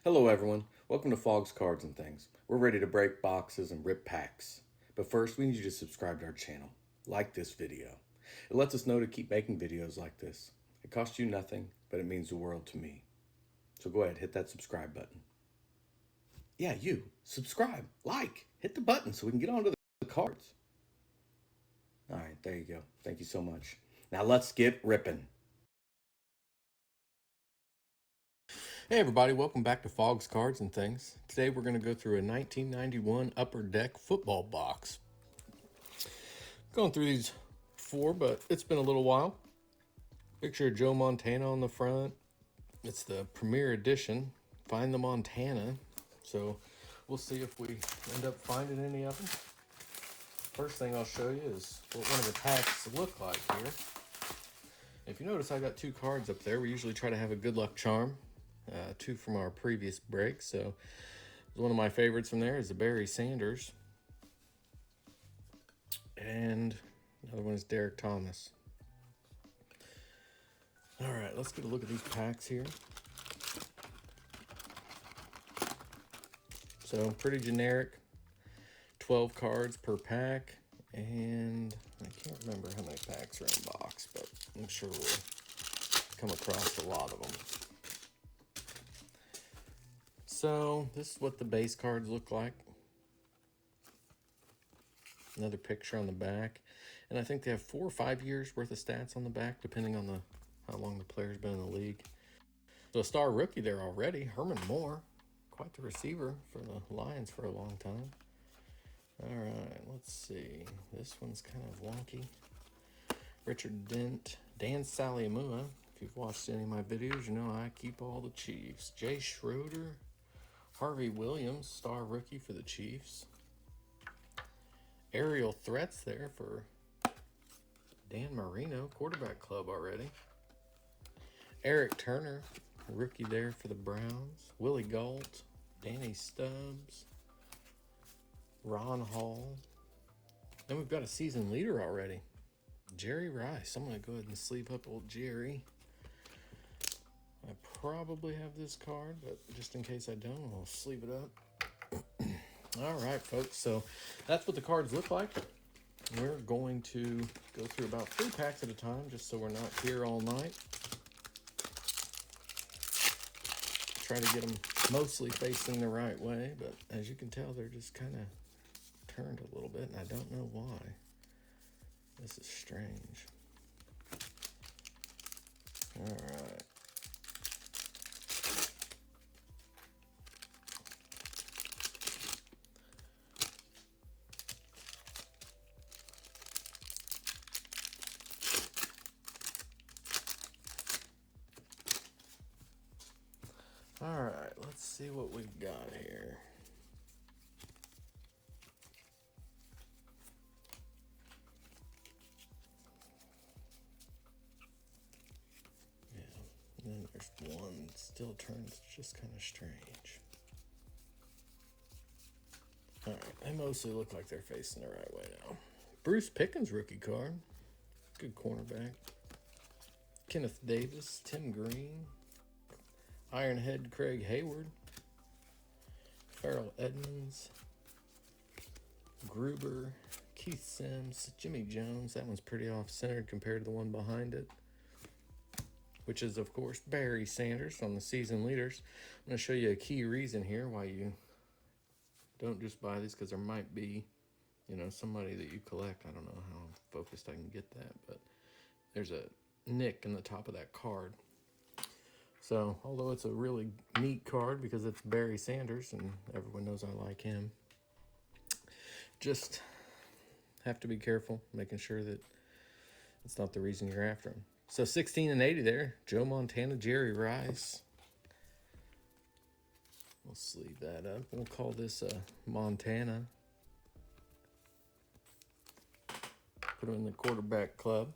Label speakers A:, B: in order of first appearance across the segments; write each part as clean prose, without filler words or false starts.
A: Hello everyone, welcome to Fogg's Cards and Things. We're ready to break boxes and rip packs. But first we need you to subscribe to our channel. Like this video. It lets us know to keep making videos like this. It costs you nothing, but it means the world to me. So go ahead, hit that subscribe button. Yeah, you. Subscribe, like, hit the button so we can get onto the cards. Alright, there you go. Thank you so much. Now let's get ripping. Hey everybody, welcome back to Fogg's Cards and Things. Today we're going to go through a 1991 Upper Deck football box. Going through these before, but it's been a little while. Picture of Joe Montana on the front. It's the Premier Edition. Find the Montana. So we'll see if we end up finding any of them. First thing I'll show you is what one of the packs look like here. If you notice, I got two cards up there. We usually try to have a good luck charm. Two from our previous break. So one of my favorites from there is the Barry Sanders. And another one is Derrick Thomas. All right, let's get a look at these packs here. So pretty generic, 12 cards per pack. And I can't remember how many packs are in the box, but I'm sure we'll come across a lot of them. So this is what the base cards look like. Another picture on the back. And I think they have 4 or 5 years worth of stats on the back, depending on how long the player's been in the league. So a star rookie there already, Herman Moore. Quite the receiver for the Lions for a long time. All right, let's see. This one's kind of wonky. Richard Dent, Dan Saliamua. If you've watched any of my videos, you know I keep all the Chiefs. Jay Schroeder. Harvey Williams, star rookie for the Chiefs. Aerial threats there for Dan Marino, quarterback club already. Eric Turner, rookie there for the Browns. Willie Gault, Danny Stubbs, Ron Hall. Then we've got a season leader already. Jerry Rice. I'm going to go ahead and sleeve up old Jerry. I probably have this card, but just in case I don't, I'll sleeve it up. All right, folks, so that's what the cards look like. We're going to go through about 3 packs at a time, just so we're not here all night. Try to get them mostly facing the right way, but as you can tell, they're just kind of turned a little bit, and I don't know why. This is strange. All right. All right, let's see what we've got here. Yeah, and then there's one that still turns just kind of strange. All right, they mostly look like they're facing the right way now. Bruce Pickens rookie card. Good cornerback. Kenneth Davis, Tim Green, Ironhead Craig Hayward, Farrell Edmonds, Gruber, Keith Sims, Jimmy Jones. That one's pretty off-centered compared to the one behind it, which is, of course, Barry Sanders on the season leaders. I'm going to show you a key reason here why you don't just buy these, because there might be, somebody that you collect. I don't know how focused I can get that, but there's a nick in the top of that card. So, although it's a really neat card because it's Barry Sanders and everyone knows I like him, just have to be careful, making sure that it's not the reason you're after him. So 16 and 80 there, Joe Montana, Jerry Rice. We'll sleeve that up. We'll call this Montana. Put him in the quarterback club.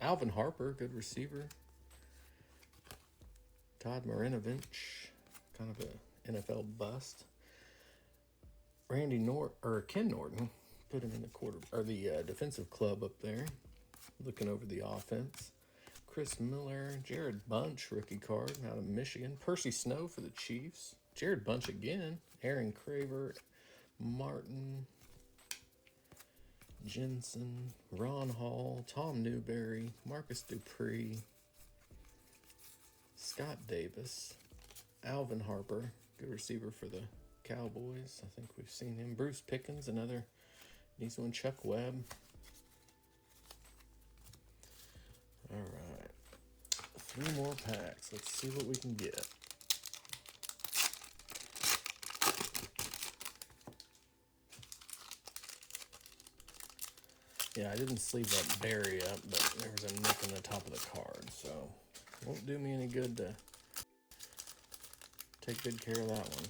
A: Alvin Harper, good receiver. Todd Marinovich, kind of an NFL bust. Ken Norton, put him in the defensive club up there, looking over the offense. Chris Miller, Jared Bunch, rookie card out of Michigan. Percy Snow for the Chiefs. Jared Bunch again. Aaron Craver, Martin, Jensen, Ron Hall, Tom Newberry, Marcus Dupree, Scott Davis, Alvin Harper, good receiver for the Cowboys. I think we've seen him. Bruce Pickens, another decent one. Chuck Webb. All right. 3 more packs. Let's see what we can get. Yeah, I didn't sleeve that berry up, but there was a nick in the top of the card, so it won't do me any good to take good care of that one.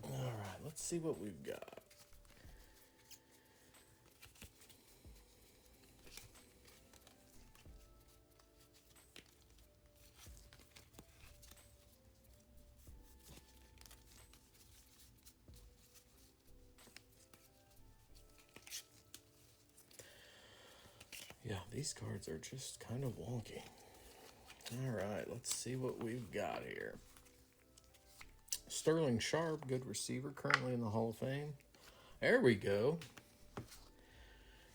A: All right, let's see what we've got. Yeah, these cards are just kind of wonky. All right, let's see what we've got here. Sterling Sharp, good receiver, currently in the Hall of Fame. There we go.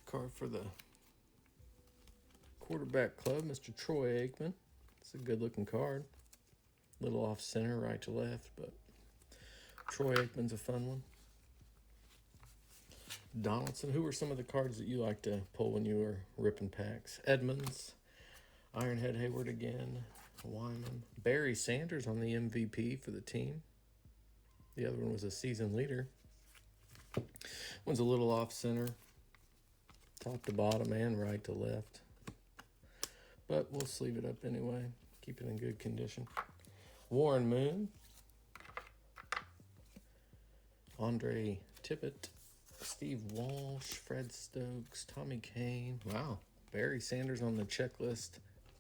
A: Card for the quarterback club, Mr. Troy Aikman. It's a good-looking card. Little off center, right to left, but Troy Aikman's a fun one. Donaldson, who were some of the cards that you like to pull when you were ripping packs? Edmonds, Ironhead Hayward again, Wyman, Barry Sanders on the MVP for the team. The other one was a season leader. One's a little off center, top to bottom and right to left. But we'll sleeve it up anyway, keep it in good condition. Warren Moon, Andre Tippett, Steve Walsh, Fred Stokes, Tommy Kane. Wow, Barry Sanders on the checklist,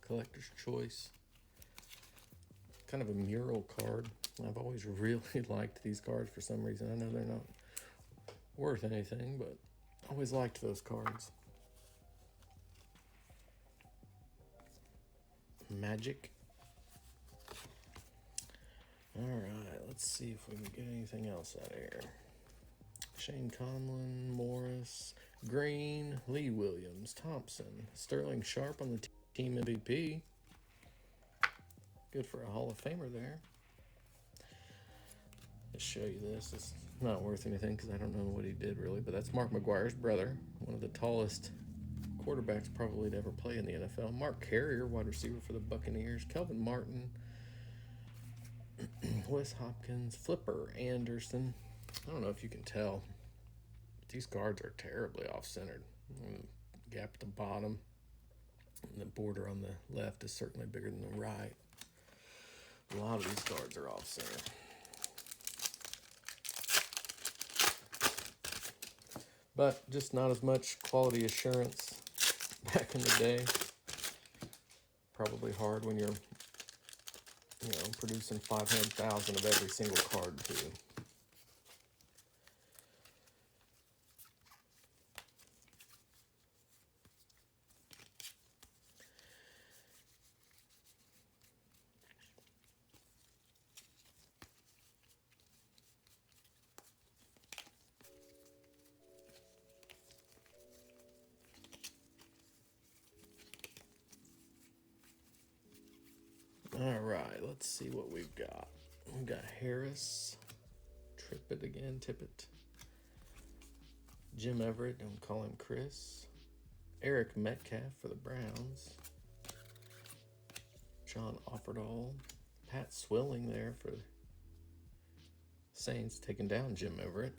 A: collector's choice. Kind of a mural card. I've always really liked these cards for some reason. I know they're not worth anything, but I always liked those cards. Magic. All right, let's see if we can get anything else out of here. Shane Conlon, Morris, Green, Lee Williams, Thompson, Sterling Sharp on the team MVP. Good for a Hall of Famer there. Let's show you this. It's not worth anything because I don't know what he did really, but that's Mark McGuire's brother, one of the tallest quarterbacks probably to ever play in the NFL. Mark Carrier, wide receiver for the Buccaneers. Kelvin Martin, Wes Hopkins, Flipper Anderson. I don't know if you can tell, but these cards are terribly off-centered. Gap at the bottom, and the border on the left is certainly bigger than the right. A lot of these cards are off-center. But just not as much quality assurance back in the day. Probably hard when you're, producing 500,000 of every single card too. All right, let's see what we've got. We've got Harris, Tippett, Jim Everett, don't call him Chris, Eric Metcalf for the Browns, John Offerdahl, Pat Swilling there for Saints, taking down Jim Everett,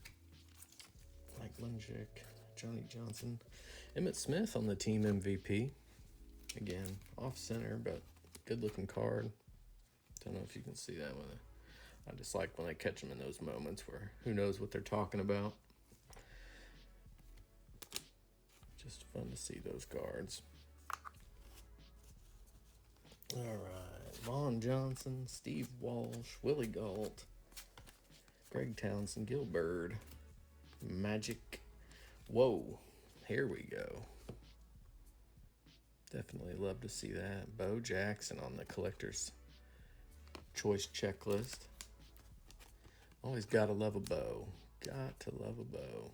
A: Mike Munchak, Johnny Johnson, Emmitt Smith on the team MVP. Again, off center, but good looking card. Don't know if you can see that one. I just like when I catch them in those moments where who knows what they're talking about. Just fun to see those cards. All right, Vaughn Johnson, Steve Walsh, Willie Gault, Greg Townsend, Gil Bird, Magic. Whoa, here we go. Definitely love to see that. Bo Jackson on the collector's choice checklist. Always gotta love a Bo. Got to love a Bo.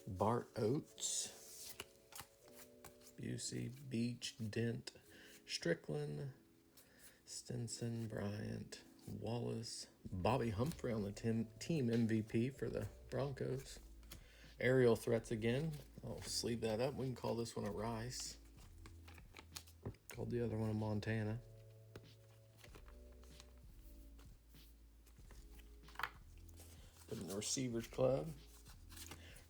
A: Bart Oates. Busey, Beach, Dent, Strickland, Stinson, Bryant, Wallace, Bobby Humphrey on the team MVP for the Broncos. Aerial threats again. I'll sleeve that up. We can call this one a Rice. Called the other one a Montana. Put in the receivers club.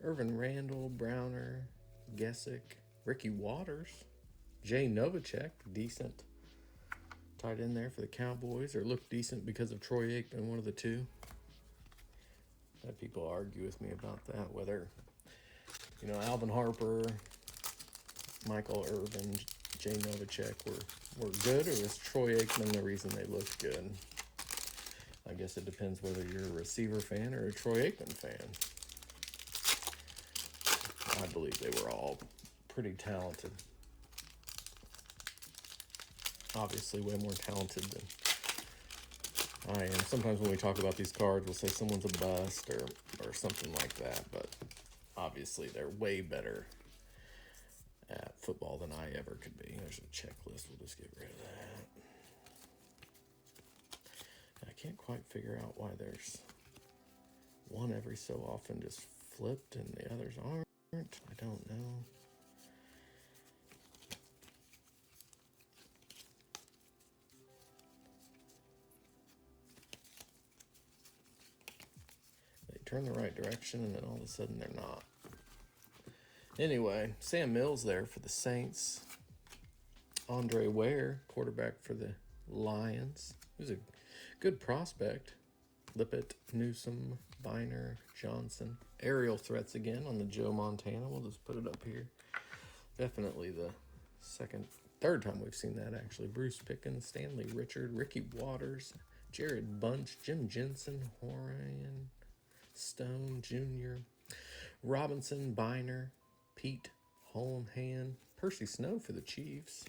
A: Irvin Randall, Browner, Gesick, Ricky Waters, Jay Novacek, decent tight end there for the Cowboys, or looked decent because of Troy Aikman, one of the two. Had people argue with me about that, whether, Alvin Harper, Michael Irvin, Jay Novacek were good, or was Troy Aikman the reason they looked good? I guess it depends whether you're a receiver fan or a Troy Aikman fan. I believe they were all pretty talented. Obviously way more talented than I am. Sometimes when we talk about these cards, we'll say someone's a bust or something like that, but obviously they're way better at football than I ever could be. There's a checklist. We'll just get rid of that. I can't quite figure out why there's one every so often just flipped and the others aren't. I don't know. They turn the right direction and then all of a sudden they're not. Anyway, Sam Mills there for the Saints. Andre Ware, quarterback for the Lions. He was a good prospect. Lippett, Newsom, Biner, Johnson. Aerial threats again on the Joe Montana. We'll just put it up here. Definitely the third time we've seen that actually. Bruce Pickens, Stanley Richard, Ricky Waters, Jared Bunch, Jim Jensen, Horian, Stone Jr., Robinson, Biner, Pete Holmhan, Percy Snow for the Chiefs,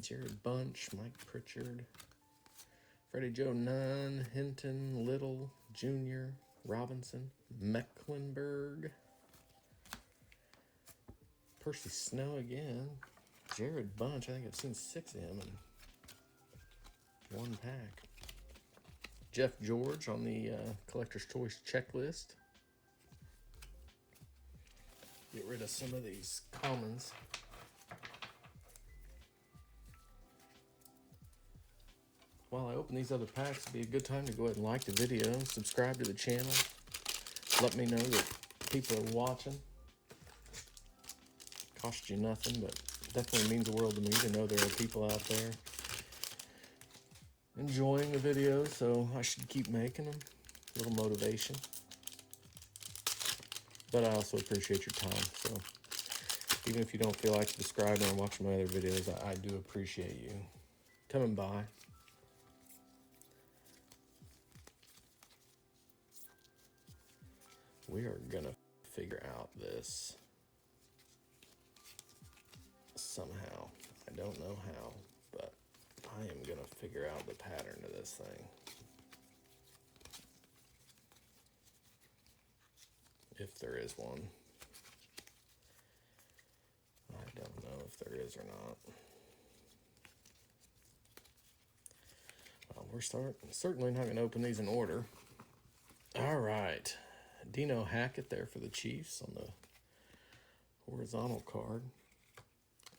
A: Jared Bunch, Mike Pritchard, Freddie Joe Nunn, Hinton, Little, Jr., Robinson, Mecklenburg, Percy Snow again, Jared Bunch. I think I've seen 6 of him in one pack. Jeff George on the Collector's Choice checklist. Get rid of some of these commons. While I open these other packs, it'd be a good time to go ahead and like the video, subscribe to the channel. Let me know that people are watching. Cost you nothing, but definitely means the world to me to know there are people out there enjoying the videos, so I should keep making them. A little motivation. But I also appreciate your time, so even if you don't feel like subscribing or watching my other videos, I do appreciate you coming by. We are gonna figure out this somehow. I don't know how, but I am gonna figure out the pattern of this thing. If there is one. I don't know if there is or not. Well, we're certainly not gonna open these in order. All right. Dino Hackett there for the Chiefs on the horizontal card.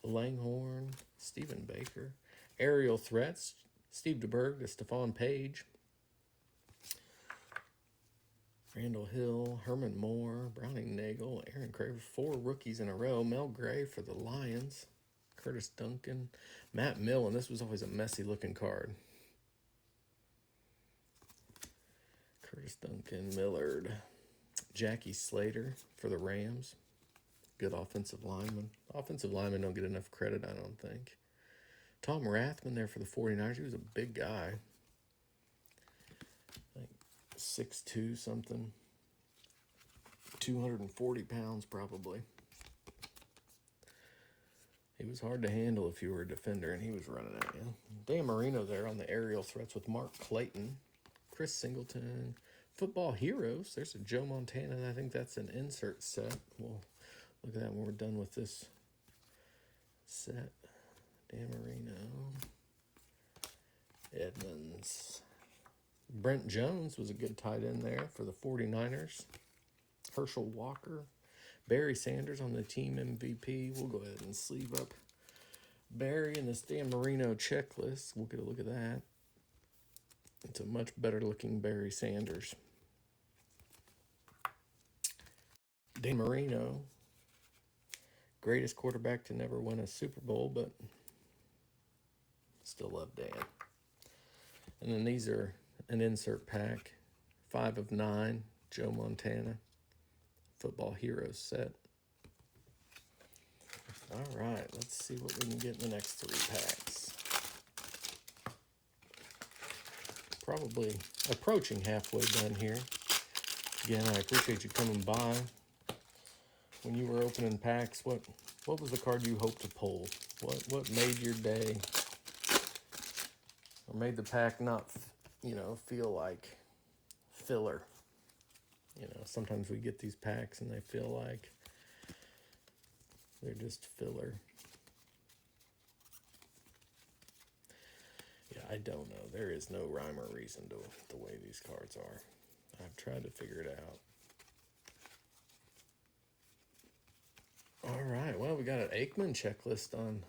A: Langhorn, Stephen Baker. Aerial threats, Steve DeBerg to Stephon Page. Randall Hill, Herman Moore, Browning Nagel, Aaron Craver, 4 rookies in a row. Mel Gray for the Lions. Curtis Duncan, Matt Millen. This was always a messy looking card. Curtis Duncan, Millard. Jackie Slater for the Rams. Good offensive lineman. Offensive linemen don't get enough credit, I don't think. Tom Rathman there for the 49ers. He was a big guy. Like 6'2" something. 240 pounds probably. He was hard to handle if you were a defender and he was running at you. Dan Marino there on the aerial threats with Mark Clayton. Chris Singleton. Football Heroes. There's a Joe Montana. I think that's an insert set. We'll look at that when we're done with this set. Dan Marino. Edmonds. Brent Jones was a good tight end there for the 49ers. Herschel Walker. Barry Sanders on the team MVP. We'll go ahead and sleeve up Barry in the Dan Marino checklist. We'll get a look at that. It's a much better looking Barry Sanders. Dan Marino, greatest quarterback to never win a Super Bowl, but still love Dan. And then these are an insert pack. 5 of 9, Joe Montana. Football Heroes set. All right, let's see what we can get in the next 3 packs. Probably approaching halfway done here. Again, I appreciate you coming by. When you were opening packs, what was the card you hoped to pull? What made your day, or made the pack not, feel like filler? Sometimes we get these packs and they feel like they're just filler. Yeah, I don't know. There is no rhyme or reason to the way these cards are. I've tried to figure it out. All right, well, we got an Aikman checklist on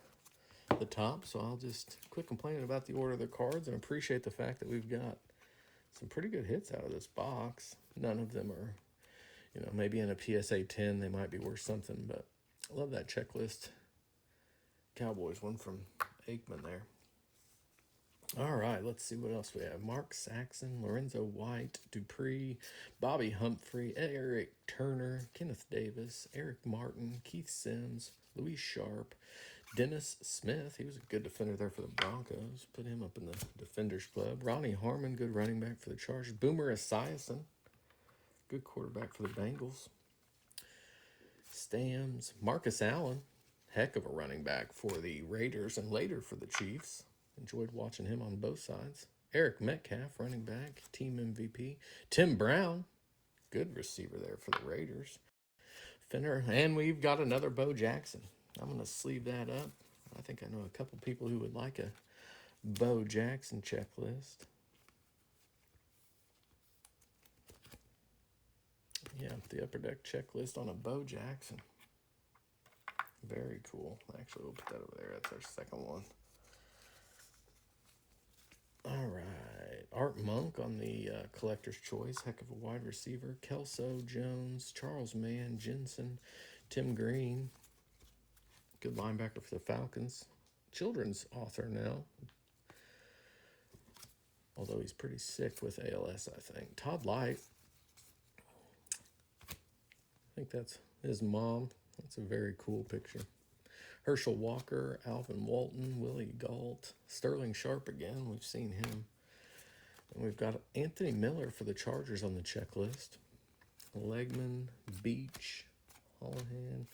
A: the top, so I'll just quit complaining about the order of the cards and appreciate the fact that we've got some pretty good hits out of this box. None of them are, maybe in a PSA 10 they might be worth something, but I love that checklist. Cowboys one from Aikman there. All right, let's see what else we have. Mark Saxon, Lorenzo White, Dupree, Bobby Humphrey, Eric Turner, Kenneth Davis, Eric Martin, Keith Sims, Louis Sharp, Dennis Smith. He was a good defender there for the Broncos. Put him up in the Defenders Club. Ronnie Harmon, good running back for the Chargers. Boomer Esiason, good quarterback for the Bengals. Stams, Marcus Allen, heck of a running back for the Raiders and later for the Chiefs. Enjoyed watching him on both sides. Eric Metcalf, running back, team MVP. Tim Brown, good receiver there for the Raiders. Finner, and we've got another Bo Jackson. I'm going to sleeve that up. I think I know a couple people who would like a Bo Jackson checklist. Yeah, the Upper Deck checklist on a Bo Jackson. Very cool. Actually, we'll put that over there. That's our second one. All right. Art Monk on the Collector's Choice. Heck of a wide receiver. Kelso, Jones, Charles Mann, Jensen, Tim Green. Good linebacker for the Falcons. Children's author now. Although he's pretty sick with ALS, I think. Todd Light. I think that's his mom. That's a very cool picture. Herschel Walker, Alvin Walton, Willie Galt, Sterling Sharp again. We've seen him. And we've got Anthony Miller for the Chargers on the checklist. Legman, Beach, Holohan,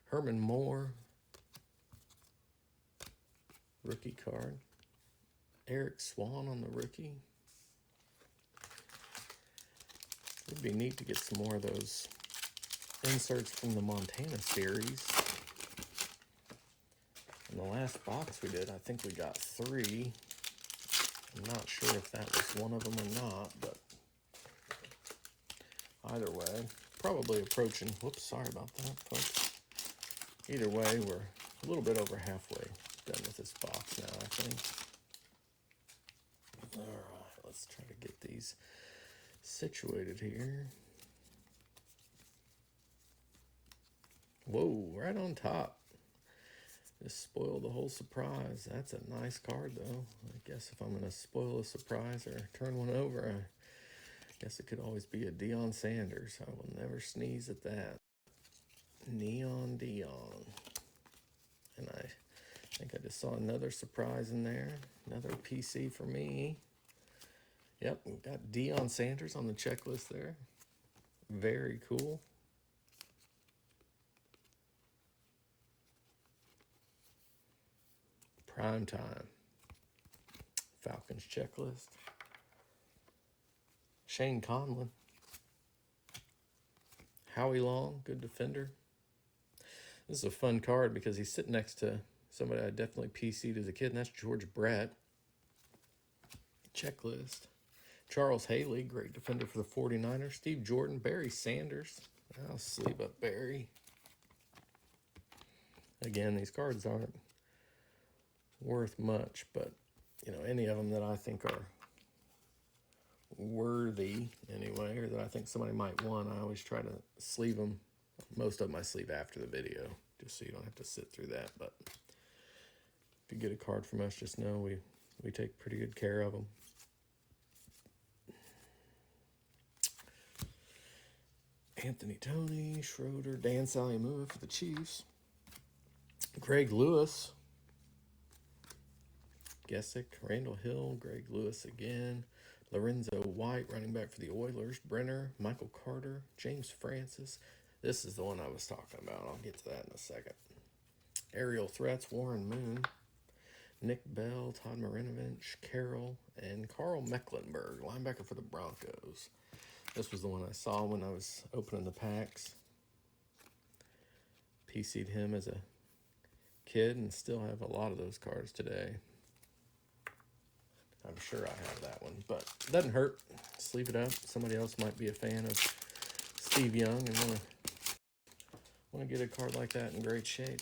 A: Herman Moore, rookie card. Eric Swan on the rookie. It'd be neat to get some more of those inserts from the Montana series. In the last box we did, I think we got 3. I'm not sure if that was one of them or not, but either way, probably approaching. Whoops, sorry about that, folks. Either way, we're a little bit over halfway done with this box now, I think. All right, let's try to get these situated here. Whoa, right on top. Just spoil the whole surprise. That's a nice card, though. I guess if I'm going to spoil a surprise or turn one over, I guess it could always be a Deion Sanders. I will never sneeze at that. Neon Deion. And I think I just saw another surprise in there. Another PC for me. Yep, we've got Deion Sanders on the checklist there. Very cool. Prime time. Falcons checklist. Shane Conlon. Howie Long, good defender. This is a fun card because he's sitting next to somebody I definitely PC'd as a kid, and that's George Brett. Checklist. Charles Haley, great defender for the 49ers. Steve Jordan, Barry Sanders. I'll sleeve up Barry. Again, these cards aren't worth much, but, any of them that I think are worthy anyway, or that I think somebody might want, I always try to sleeve them. Most of them I sleeve after the video, just so you don't have to sit through that. But if you get a card from us, just know we take pretty good care of them. Anthony Tony, Schroeder, Dan Saliamua for the Chiefs. Greg Lewis. Gesick, Randall Hill, Greg Lewis again. Lorenzo White, running back for the Oilers. Brenner, Michael Carter, James Francis. This is the one I was talking about. I'll get to that in a second. Aerial threats, Warren Moon. Nick Bell, Todd Marinovich, Carroll, and Carl Mecklenburg, linebacker for the Broncos. This was the one I saw when I was opening the packs. PC'd him as a kid and still have a lot of those cards today. I'm sure I have that one, but it doesn't hurt. Sleeve it up. Somebody else might be a fan of Steve Young and want to get a card like that in great shape.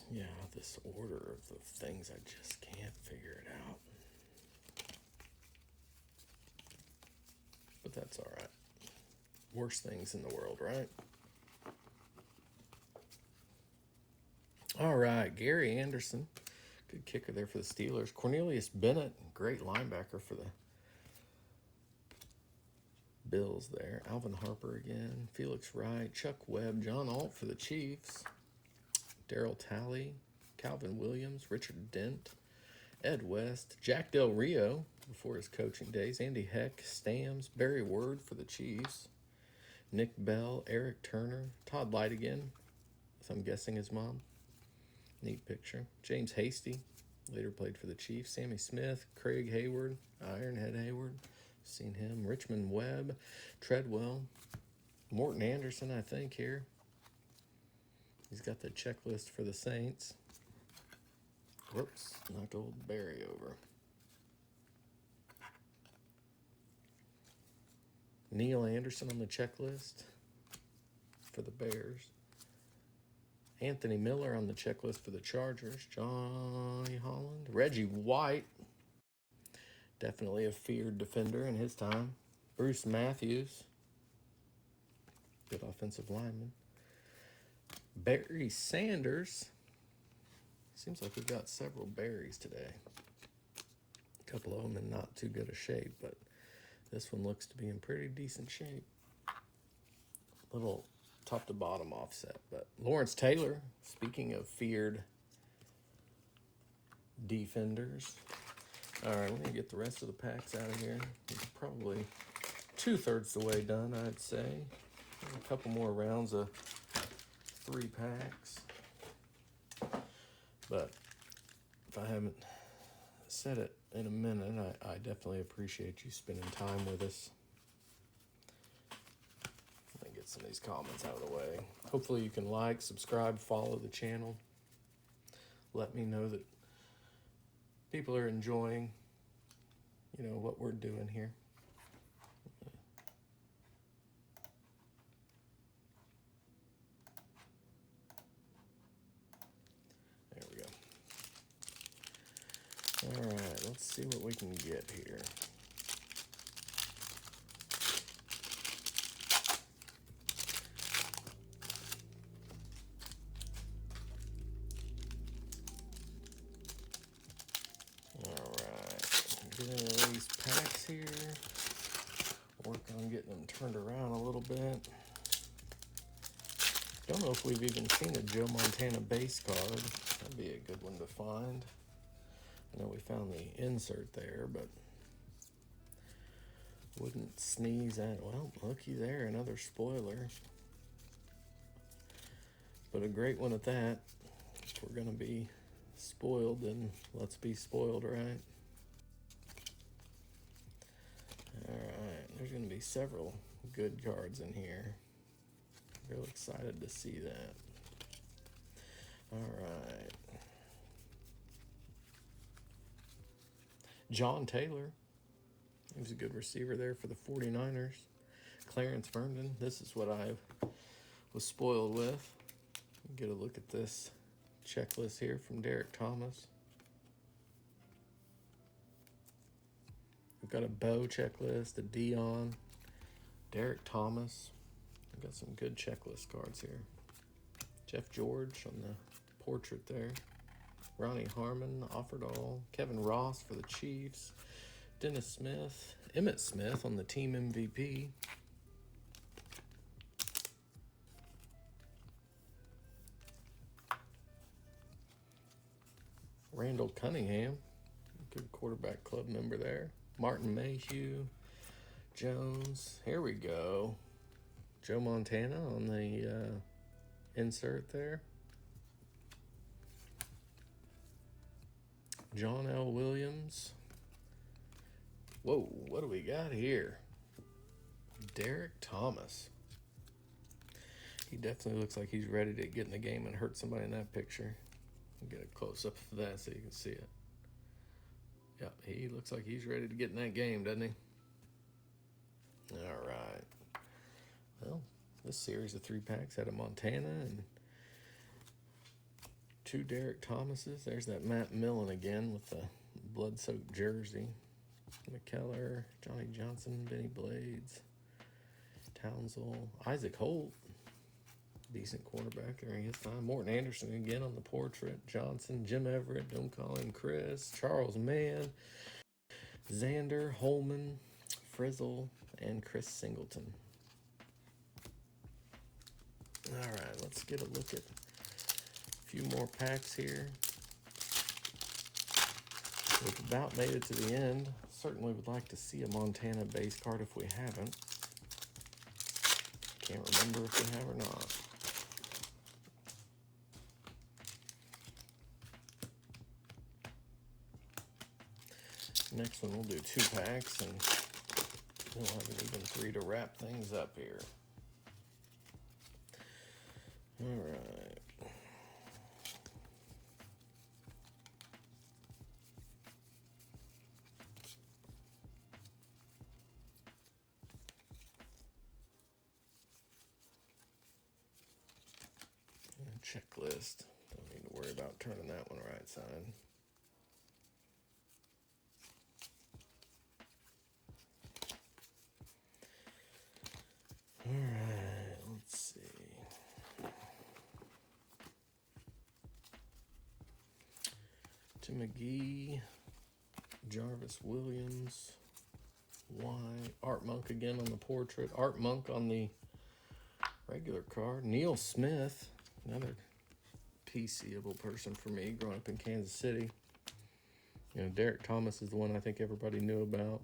A: Yeah, this order of the things, I just can't figure it out. But that's all right. Worst things in the world, right? All right, Gary Anderson. Good kicker there for the Steelers. Cornelius Bennett, great linebacker for the Bills there. Alvin Harper again. Felix Wright, Chuck Webb, John Alt for the Chiefs. Darryl Talley, Calvin Williams, Richard Dent, Ed West, Jack Del Rio before his coaching days, Andy Heck, Stams, Barry Word for the Chiefs, Nick Bell, Eric Turner, Todd Light again, so I'm guessing his mom. Neat picture. James Hasty, later played for the Chiefs. Sammy Smith, Craig Hayward, Ironhead Hayward, seen him. Richmond Webb, Treadwell, Morton Anderson, I think, here. He's got the checklist for the Saints. Whoops, knocked old Barry over. Neil Anderson on the checklist for the Bears. Anthony Miller on the checklist for the Chargers. Johnny Holland. Reggie White, definitely a feared defender in his time. Bruce Matthews, good offensive lineman. Barry Sanders. Seems like we've got several Barrys today. A couple of them in not too good a shape, but this one looks to be in pretty decent shape. Little top to bottom offset. But Lawrence Taylor, speaking of feared defenders. All right, we're going to get the rest of the packs out of here. It's probably 2/3 the way done, I'd say. A couple more rounds of 3 packs. But if I haven't said it in a minute, I definitely appreciate you spending time with us. Let me get some of these comments out of the way. Hopefully you can like, subscribe, follow the channel. Let me know that people are enjoying, what we're doing here. All right, let's see what we can get here. Get into these packs here. Work on getting them turned around a little bit. Don't know if we've even seen a Joe Montana base card. That'd be a good one to find. I know we found the insert there, but wouldn't sneeze at, well, looky there, another spoiler. But a great one at that. If we're gonna be spoiled, then let's be spoiled, right? Alright, there's gonna be several good cards in here. Real excited to see that. Alright. John Taylor. He was a good receiver there for the 49ers. Clarence Vernon. This is what I was spoiled with. Get a look at this checklist here from Derrick Thomas. We've got a Bo checklist, a Dion, Derrick Thomas. We've got some good checklist cards here. Jeff George on the portrait there. Ronnie Harmon, Offerdahl. Kevin Ross for the Chiefs. Dennis Smith. Emmitt Smith on the team MVP. Randall Cunningham, good quarterback club member there. Martin Mayhew, Jones. Here we go. Joe Montana on the insert there. John L. Williams. Whoa, what do we got here? Derrick Thomas. He definitely looks like he's ready to get in the game and hurt somebody in that picture. I'll get a close-up of that so you can see it. Yep, he looks like he's ready to get in that game, doesn't he? All right. Well, this series of 3 packs had a Montana and 2 Derrick Thomases. There's that Matt Millen again with the blood-soaked jersey. McKellar, Johnny Johnson, Benny Blades, Townsell, Isaac Holt. Decent quarterback during his time. Morton Anderson again on the portrait. Johnson, Jim Everett, don't call him Chris. Charles Mann, Xander, Holman, Frizzle, and Chris Singleton. All right, let's get a look at a few more packs here. We've about made it to the end. Certainly would like to see a Montana base card if we haven't. Can't remember if we have or not. Next one we'll do 2 packs and we'll have an even 3 to wrap things up here. All right. Checklist. Don't need to worry about turning that one right side. All right, let's see. Tim McGee, Jarvis Williams, Art Monk again on the portrait, Art Monk on the regular card, Neil Smith, another PC-able person for me growing up in Kansas City. You know, Derrick Thomas is the one I think everybody knew about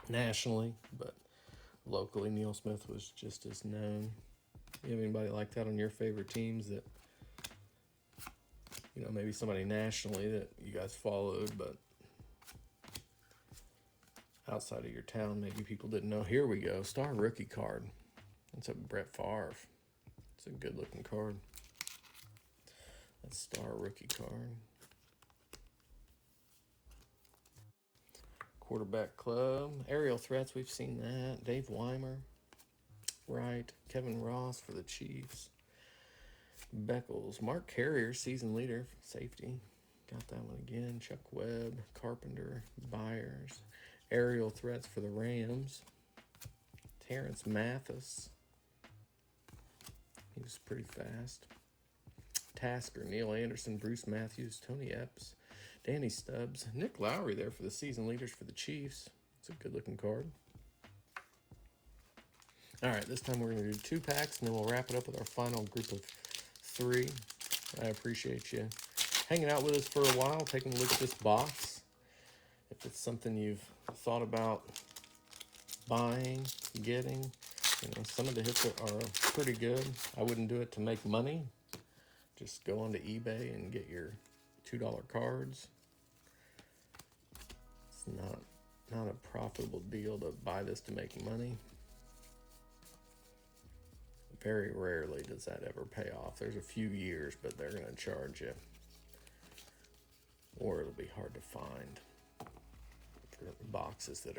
A: nationally, but locally, Neil Smith was just as known. You have anybody like that on your favorite teams that, you know, maybe somebody nationally that you guys followed, but outside of your town, maybe people didn't know? Here we go, star rookie card. That's a Brett Farve. It's a good looking card. That's star rookie card. Quarterback club. Aerial threats, we've seen that. Dave Weimer. Wright. Kevin Ross for the Chiefs. Beckles. Mark Carrier, season leader, safety. Got that one again. Chuck Webb. Carpenter. Byers. Aerial threats for the Rams. Terrence Mathis. He was pretty fast. Tasker, Neil Anderson, Bruce Matthews, Tony Epps, Danny Stubbs. Nick Lowry there for the season leaders for the Chiefs. It's a good-looking card. All right, this time we're going to do 2 packs, and then we'll wrap it up with our final group of 3. I appreciate you hanging out with us for a while, taking a look at this box. If it's something you've thought about buying, getting, some of the hits are pretty good. I wouldn't do it to make money. Just go onto eBay and get your $2 cards. It's not a profitable deal to buy this to make money. Very rarely does that ever pay off. There's a few years, but they're going to charge you. Or it'll be hard to find boxes that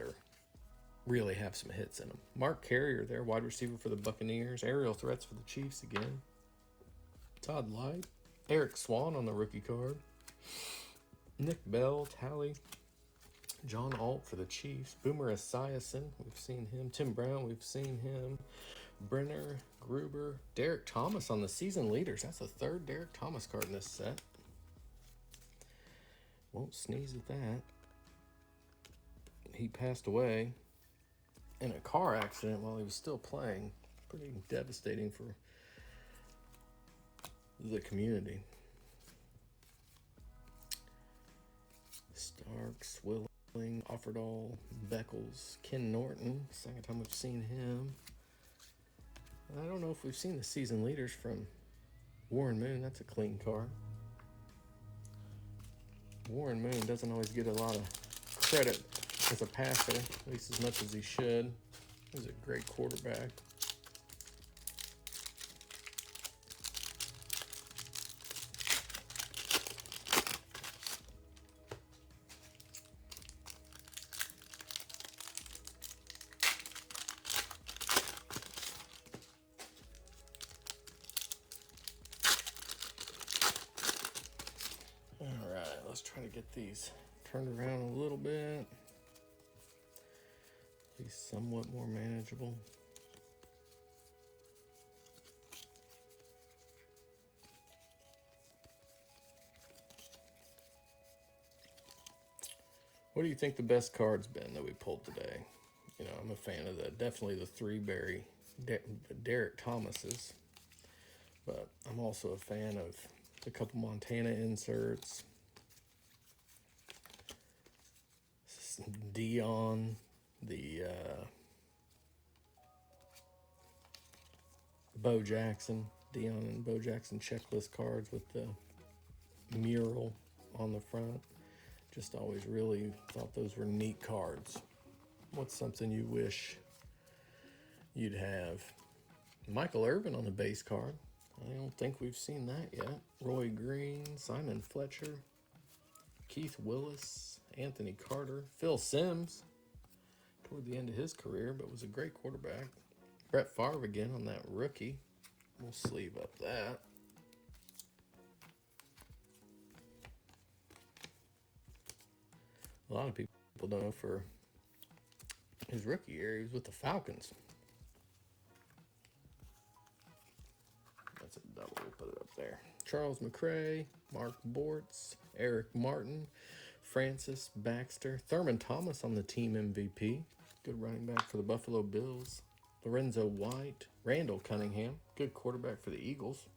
A: really have some hits in them. Mark Carrier there, wide receiver for the Buccaneers. Aerial threats for the Chiefs again. Todd Light. Eric Swan on the rookie card. Nick Bell, Tally. John Alt for the Chiefs. Boomer Esiason, we've seen him. Tim Brown, we've seen him. Brenner, Gruber. Derrick Thomas on the season leaders. That's the 3rd Derrick Thomas card in this set. Won't sneeze at that. He passed away in a car accident while he was still playing. Pretty devastating for the community. Starks, Willing, Offerdahl, Beckles, Ken Norton. Second time we've seen him. I don't know if we've seen the season leaders from Warren Moon. That's a clean card. Warren Moon doesn't always get a lot of credit as a passer, at least as much as he should. He's a great quarterback. All right, let's try to get these turned around a little bit. Be somewhat more manageable. What do you think the best card's been that we pulled today? I'm a fan of definitely the 3-berry Derrick Thomases, but I'm also a fan of a couple Montana inserts. Dion, the Bo Jackson, Dion and Bo Jackson checklist cards with the mural on the front. Just always really thought those were neat cards. What's something you wish you'd have? Michael Irvin on the base card. I don't think we've seen that yet. Roy Green, Simon Fletcher, Keith Willis, Anthony Carter, Phil Simms toward the end of his career, but was a great quarterback. Brett Farve again on that rookie. We'll sleeve up that. A lot of people don't know for his rookie year, he was with the Falcons. That's a double, we'll put it up there. Charles McCray, Mark Bortz, Eric Martin, Francis Baxter, Thurman Thomas on the team MVP. Good running back for the Buffalo Bills. Lorenzo White, Randall Cunningham, good quarterback for the Eagles.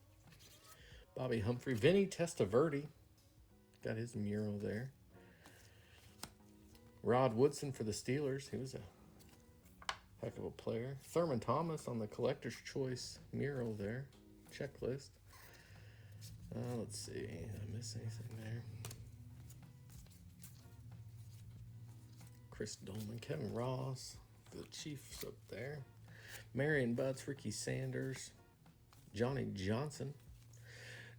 A: Bobby Humphrey, Vinny Testaverde, got his mural there. Rod Woodson for the Steelers, he was a heck of a player. Thurman Thomas on the Collector's Choice mural there, checklist. Let's see, did I miss anything there? Chris Dolman, Kevin Ross for the Chiefs up there. Marion Butts, Ricky Sanders, Johnny Johnson,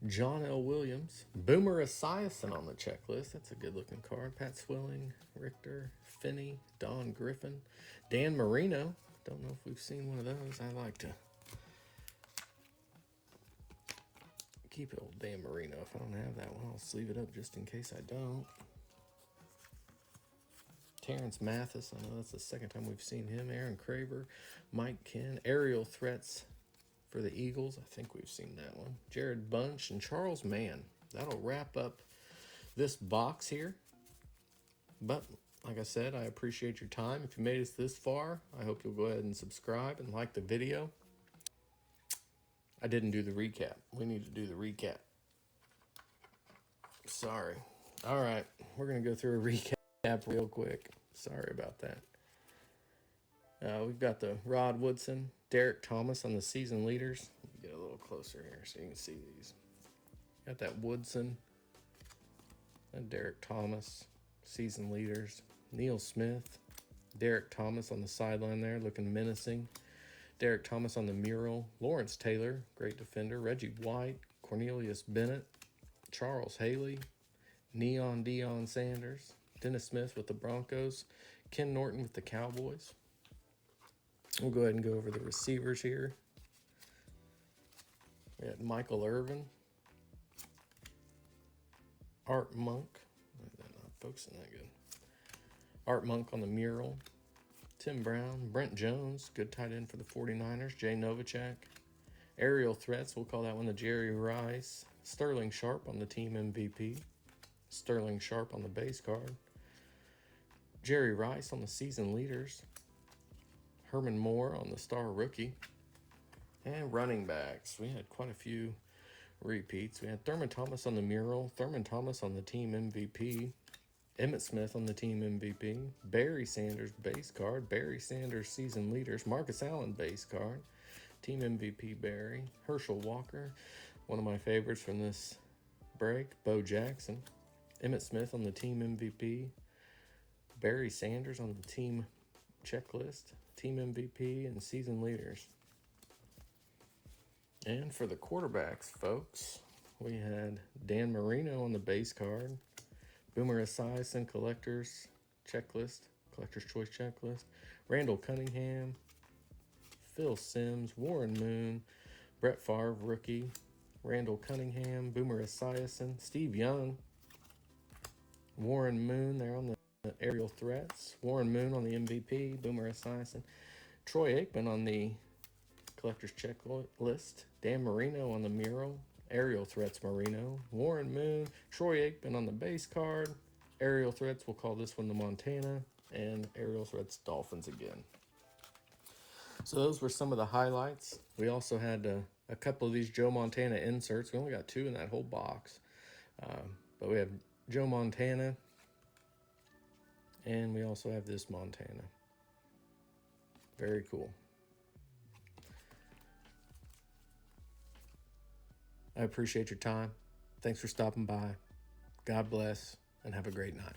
A: John L. Williams, Boomer Esiason on the checklist. That's a good-looking card. Pat Swilling, Richter, Finney, Don Griffin, Dan Marino. Don't know if we've seen one of those. I like to keep it old Dan Marino. If I don't have that one, I'll sleeve it up just in case I don't. Terrence Mathis, I know that's the second time we've seen him. Aaron Craver, Mike Ken, aerial threats for the Eagles. I think we've seen that one. Jared Bunch and Charles Mann. That'll wrap up this box here. But like I said, I appreciate your time. If you made us this far, I hope you'll go ahead and subscribe and like the video. I didn't do the recap. We need to do the recap. Sorry. All right, we're going to go through a recap real quick. Sorry about that. We've got the Rod Woodson, Derrick Thomas on the season leaders. Let me get a little closer here so you can see these. Got that Woodson and Derrick Thomas, season leaders. Neil Smith, Derrick Thomas on the sideline there, looking menacing. Derrick Thomas on the mural. Lawrence Taylor, great defender. Reggie White, Cornelius Bennett, Charles Haley, Neon Deion Sanders, Dennis Smith with the Broncos, Ken Norton with the Cowboys. We'll go ahead and go over the receivers here. We had Michael Irvin, Art Monk. They're not focusing that good. Art Monk on the mural. Tim Brown, Brent Jones, good tight end for the 49ers. Jay Novacek. Aerial threats, we'll call that one the Jerry Rice. Sterling Sharp on the team MVP. Sterling Sharp on the base card. Jerry Rice on the season leaders. Herman Moore on the star rookie. And running backs, we had quite a few repeats. We had Thurman Thomas on the mural. Thurman Thomas on the team MVP. Emmitt Smith on the team MVP. Barry Sanders base card. Barry Sanders season leaders. Marcus Allen base card. Team MVP Barry. Herschel Walker, one of my favorites from this break. Bo Jackson. Emmitt Smith on the team MVP. Barry Sanders on the team checklist. Team MVP and season leaders. And for the quarterbacks, folks, we had Dan Marino on the base card. Boomer Esiason collector's checklist, collector's choice checklist. Randall Cunningham, Phil Simms, Warren Moon, Brett Favre rookie, Randall Cunningham, Boomer Esiason, Steve Young, Warren Moon there on the aerial threats, Warren Moon on the MVP, Boomer Esiason, Troy Aikman on the collector's checklist, Dan Marino on the mural, aerial threats Marino, Warren Moon, Troy Aikman on the base card, aerial threats, we'll call this one the Montana, and aerial threats Dolphins again. So those were some of the highlights. We also had a couple of these Joe Montana inserts. We only got 2 in that whole box. But we have Joe Montana, and we also have this Montana. Very cool. I appreciate your time. Thanks for stopping by. God bless, and have a great night.